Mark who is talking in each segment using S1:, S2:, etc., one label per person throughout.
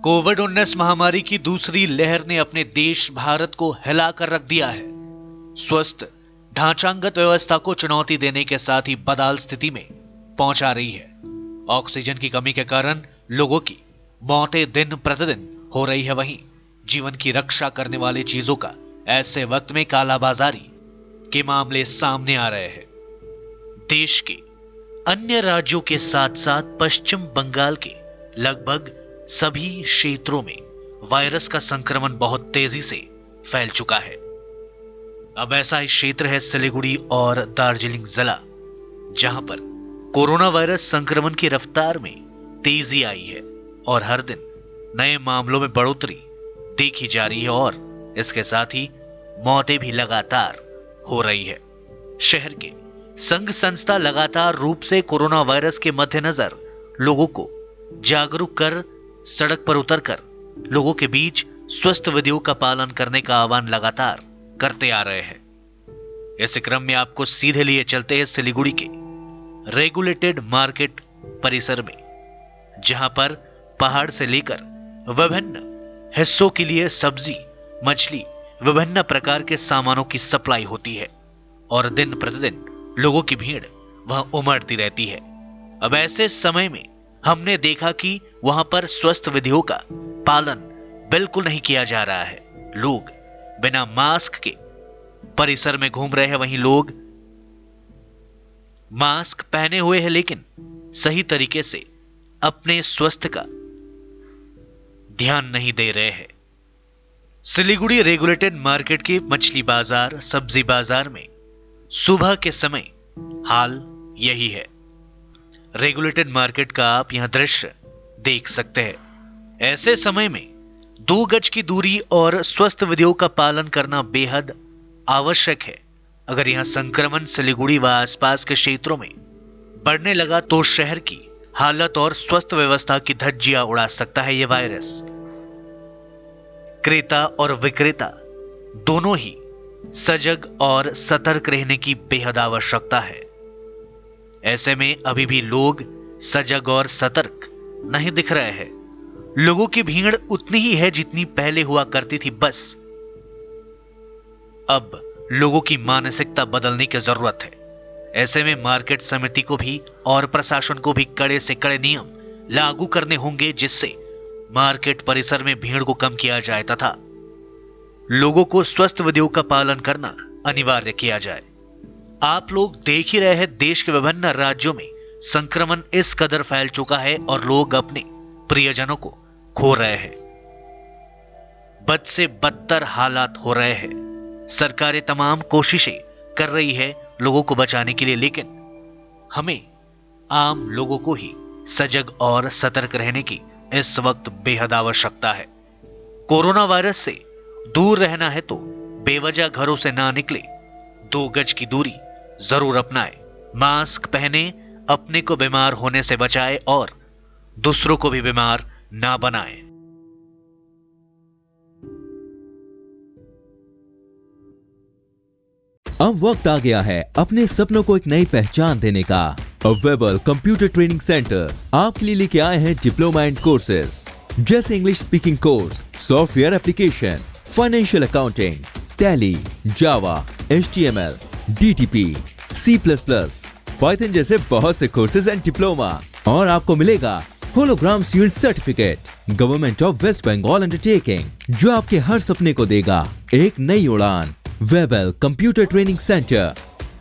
S1: कोविड-19 महामारी की दूसरी लहर ने अपने देश भारत को हिलाकर रख दिया है। स्वस्थ ढांचागत व्यवस्था को चुनौती देने के साथ ही बदहाल स्थिति में पहुंचा रही है। ऑक्सीजन की कमी के कारण लोगों की मौतें दिन प्रतिदिन हो रही है। वहीं जीवन की रक्षा करने वाली चीजों का ऐसे वक्त में कालाबाजारी के मामले सामने आ रहे हैं। देश के अन्य राज्यों के साथ साथ पश्चिम बंगाल के लगभग सभी क्षेत्रों में वायरस का संक्रमण बहुत तेजी से फैल चुका है। अब ऐसा ही क्षेत्र है सिलीगुड़ी और दार्जिलिंग जिला, जहां पर कोरोना वायरस संक्रमण की रफ्तार में तेजी आई है और हर दिन नए मामलों में बढ़ोतरी देखी जा रही है और इसके साथ ही मौतें भी लगातार हो रही है। शहर के संघ संस्था लगातार रूप से कोरोना वायरस के मद्देनजर लोगों को जागरूक कर सड़क पर उतरकर लोगों के बीच स्वस्थ विधियों का पालन करने का आह्वान लगातार करते आ रहे हैं। इस क्रम में आपको सीधे लिए चलते हैं सिलीगुड़ी के रेगुलेटेड मार्केट परिसर में, जहां पर पहाड़ से लेकर विभिन्न हिस्सों के लिए सब्जी, मछली, विभिन्न प्रकार के सामानों की सप्लाई होती है और दिन प्रतिदिन लोगों की भीड़ वहां उमड़ती रहती है। अब ऐसे समय में हमने देखा कि वहां पर स्वस्थ विधियों का पालन बिल्कुल नहीं किया जा रहा है। लोग बिना मास्क के परिसर में घूम रहे हैं। वहीं लोग मास्क पहने हुए हैं लेकिन सही तरीके से अपने स्वास्थ्य का ध्यान नहीं दे रहे हैं। सिलीगुड़ी रेगुलेटेड मार्केट के मछली बाजार, सब्जी बाजार में सुबह के समय हाल यही है। रेगुलेटेड मार्केट का आप यहां दृश्य देख सकते हैं। ऐसे समय में 2 गज की दूरी और स्वस्थ विधियों का पालन करना बेहद आवश्यक है। अगर यहां संक्रमण सिलीगुड़ी व आसपास के क्षेत्रों में बढ़ने लगा तो शहर की हालत और स्वस्थ व्यवस्था की धज्जियां उड़ा सकता है यह वायरस। क्रेता और विक्रेता दोनों ही सजग और सतर्क रहने की बेहद आवश्यकता है। ऐसे में अभी भी लोग सजग और सतर्क नहीं दिख रहे हैं। लोगों की भीड़ उतनी ही है जितनी पहले हुआ करती थी। बस अब लोगों की मानसिकता बदलने की जरूरत है। ऐसे में मार्केट समिति को भी और प्रशासन को भी कड़े से कड़े नियम लागू करने होंगे, जिससे मार्केट परिसर में भीड़ को कम किया जाए तथा लोगों को स्वस्थ विधियों का पालन करना अनिवार्य किया जाए। आप लोग देख ही रहे हैं, देश के विभिन्न राज्यों में संक्रमण इस कदर फैल चुका है और लोग अपने प्रियजनों को खो रहे हैं। बद से बदतर हालात हो रहे हैं। सरकारें तमाम कोशिशें कर रही है लोगों को बचाने के लिए, लेकिन हमें आम लोगों को ही सजग और सतर्क रहने की इस वक्त बेहद आवश्यकता है। कोरोना वायरस से दूर रहना है तो बेवजह घरों से ना निकले, 2 गज की दूरी जरूर अपनाए, मास्क पहने, अपने को बीमार होने से बचाए और दूसरों को भी बीमार ना बनाए।
S2: अब वक्त आ गया है अपने सपनों को एक नई पहचान देने का। वेबल कंप्यूटर ट्रेनिंग सेंटर आपके लिए लेके आए हैं डिप्लोमा एंड कोर्सेज जैसे English speaking course, software application, financial accounting, Tally, Java, HTML, DTP, C++, Python जैसे बहुत से कोर्सेज एंड डिप्लोमा। और आपको मिलेगा hologram sealed certificate government of West Bengal undertaking, जो आपके हर सपने को देगा एक नई उड़ान। Webel computer training centre,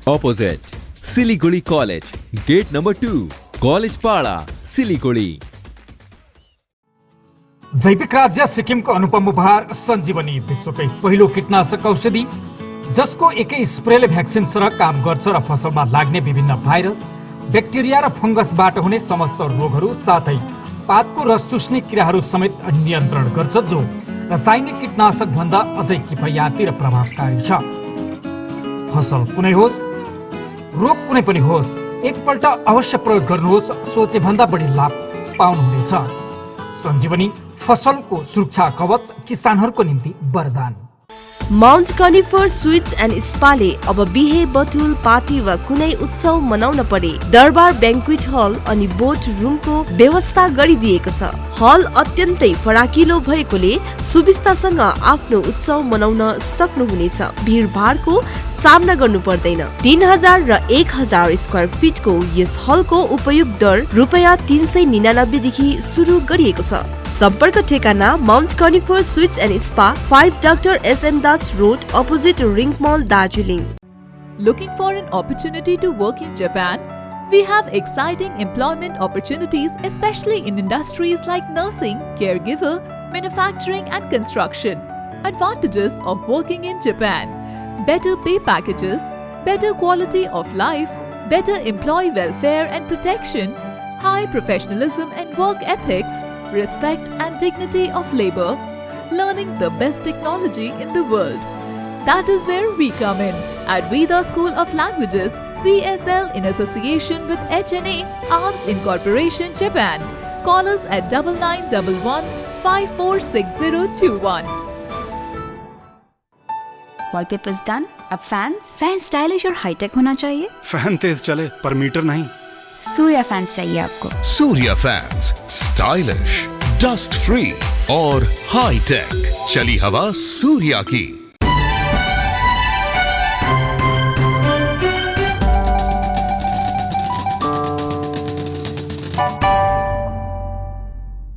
S2: opposite Siliguri college, gate number 2, college Para, Siliguri.
S3: जैविक राज्य सिक्किमको अनुपम उपहार सञ्जीवनी, विश्वकै पहिलो कीटनाशक औषधि जसको एकै स्प्रेले भ्याक्सिन सरह काम गर्छ र फसलमा लाग्ने विभिन्न भाइरस, ब्याक्टेरिया र फंगसबाट हुने समस्त रोगहरू साथै पातको रस चुस्ने किराहरू समेत नियन्त्रण गर्छ, जो रासायनिक कीटनाशक भन्दा अझै किफायती र प्रभावकारी छ। फसल कुनै होस्, रोग कुनै पनि होस्, एकपल्ट अवश्य प्रयोग गर्नुहोस्, सोचे भन्दा बढी लाभ पाउनुहुनेछ। सञ्जीवनी फसलको सुरक्षा कवच, किसानहरूको निम्ति वरदान।
S4: माउन्ट कनिफर स्वीट्स एन्ड स्पाले अब बिहे, बटुल, पार्टी वा कुनै उत्सव मनाउन परे दरबार ब्याङ्क्वेट हल अनि बोट रुमको व्यवस्था गरिदिएको छ। हल अत्यन्तै फराकिलो भएकोले सुविस्तासँग आफ्नो उत्सव मनाउन सक्नुहुनेछ। भीडभाडको सामना गर्नु पर्दैन। 3000 र 1000 स्क्वायर फिटको यस हलको उपयोग दर रुपैयाँ 399 देखि सुरु गरिएको छ। सम्पर्क ठेगाना Mount Conifer sweets and spa, 5 doctor SM Das road, opposite Rink mall, Darjeeling.
S5: Looking for an opportunity to work in Japan? We have exciting employment opportunities, especially in industries like nursing, caregiver, manufacturing and construction. Advantages of working in Japan: better pay packages, better quality of life, better employee welfare and protection, high professionalism and work ethics, respect and dignity of labor, learning the best technology in the world. That is where we come in at Veda School of Languages, VSL, in association with HNA Arms Incorporation, Japan. Call us at 9911 546021.
S6: Wallpapers done. अब fan stylish और hi tech होना चाहिए।
S7: Fan तेज चले पर metre नहीं।
S6: Surya fans चाहिए आपको।
S8: Surya fans, stylish, dust free और हाई टेक। चली हवा सूर्या की।